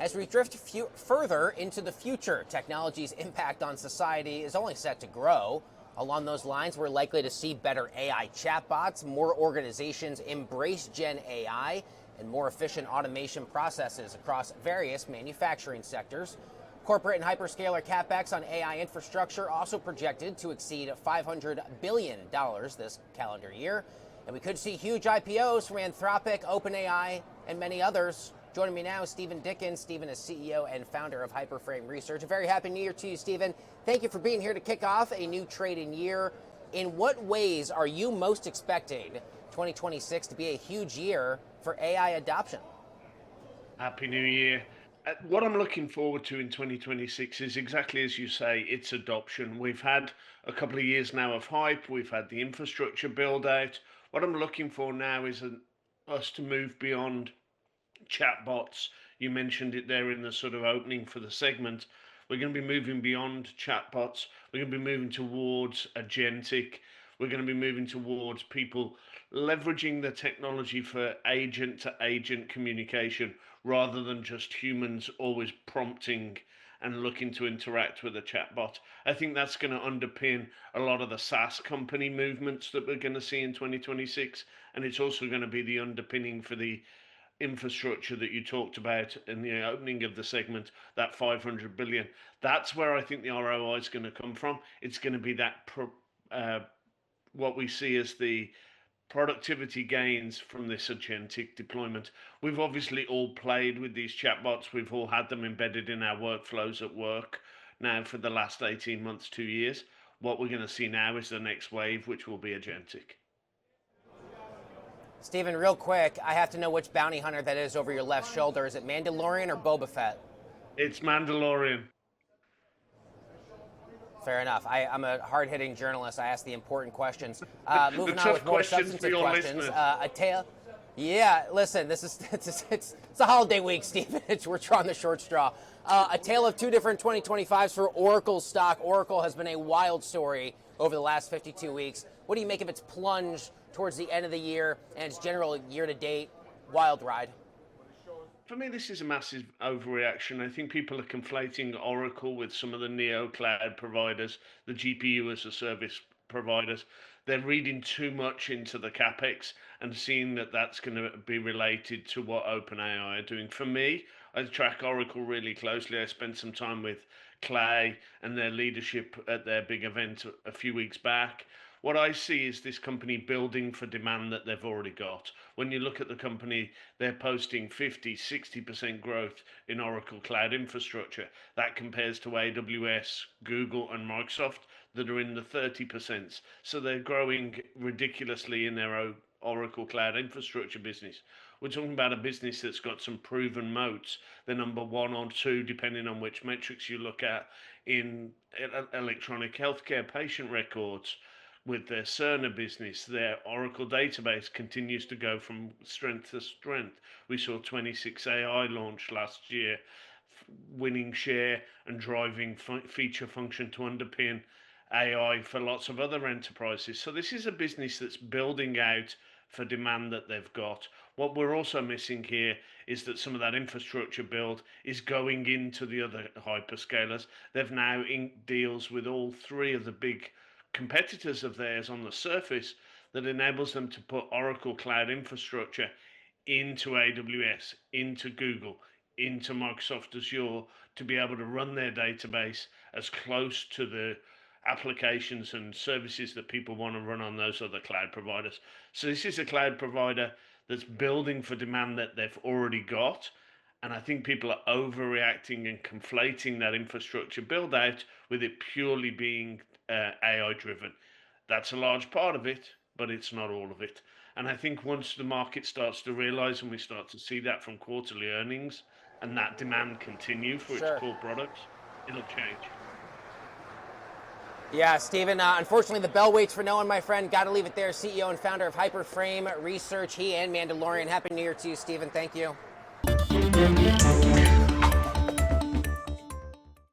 As we drift further into the future, technology's impact on society is only set to grow. Along those lines, we're likely to see better AI chatbots, more organizations embrace Gen AI, and more efficient automation processes across various manufacturing sectors. Corporate and hyperscaler capex on AI infrastructure also projected to exceed $500 billion this calendar year. And we could see huge IPOs from Anthropic, OpenAI, and many others. Joining me now is Stephen Dickens. Stephen is CEO and founder of HyperFRAME Research. A very happy new year to you, Stephen. Thank you for being here to kick off a new trading year. In what ways are you most expecting 2026 to be a huge year for AI adoption? Happy New Year. What I'm looking forward to in 2026 is exactly as you say, it's adoption. We've had a couple of years now of hype. We've had the infrastructure build out. What I'm looking for now is us to move beyond chatbots. You mentioned it there in the sort of opening for the segment. We're going to be moving beyond chatbots. We're going to be moving towards agentic. We're going to be moving towards people leveraging the technology for agent to agent communication rather than just humans always prompting and looking to interact with a chatbot. I think that's going to underpin a lot of the SaaS company movements that we're going to see in 2026. And it's also going to be the underpinning for the infrastructure that you talked about in the opening of the segment, that 500 billion. That's where I think the ROI is going to come from. It's going to be that what we see as the productivity gains from this agentic deployment. We've obviously all played with these chatbots. We've all had them embedded in our workflows at work now for the last 18 months, 2 years. What we're going to see now is the next wave, which will be agentic. Stephen, real quick, I have to know which bounty hunter that is over your left shoulder. Is it Mandalorian or Boba Fett? It's Mandalorian. Fair enough. I'm a hard-hitting journalist. I ask the important questions. Moving the on with more substantive questions. A tale. Yeah, listen, it's a holiday week, Stephen. We're drawing the short straw. A tale of two different 2025s for Oracle stock. Oracle has been a wild story over the last 52 weeks. What do you make of its plunge towards the end of the year and its general year-to-date wild ride? For me, this is a massive overreaction. I think people are conflating Oracle with some of the neo cloud providers, the GPU as a service providers. They're reading too much into the capex and seeing that that's going to be related to what OpenAI are doing. For me, I track Oracle really closely. I spent some time with Clay and their leadership at their big event a few weeks back. What I see is this company building for demand that they've already got. When you look at the company, they're posting 50, 60% growth in Oracle Cloud Infrastructure. That compares to AWS, Google, and Microsoft that are in the 30%. So they're growing ridiculously in their own Oracle Cloud Infrastructure business. We're talking about a business that's got some proven moats. They're number one or two, depending on which metrics you look at, in electronic healthcare patient records. With their Cerner business, their Oracle database continues to go from strength to strength. We saw 26AI launch last year, winning share and driving feature function to underpin AI for lots of other enterprises. So this is a business that's building out for demand that they've got. What we're also missing here is that some of that infrastructure build is going into the other hyperscalers. They've now inked deals with all three of the big competitors of theirs on the surface that enables them to put Oracle Cloud Infrastructure into AWS, into Google, into Microsoft Azure to be able to run their database as close to the applications and services that people want to run on those other cloud providers. So this is a cloud provider that's building for demand that they've already got. And I think people are overreacting and conflating that infrastructure build out with it purely being AI driven. That's a large part of it, but it's not all of it. And I think once the market starts to realize and we start to see that from quarterly earnings and that demand continue for its core products, it'll change. Yeah, Stephen, unfortunately, the bell waits for no one, my friend. Got to leave it there. CEO and founder of HyperFRAME Research, he and Mandalorian. Happy New Year to you, Stephen. Thank you.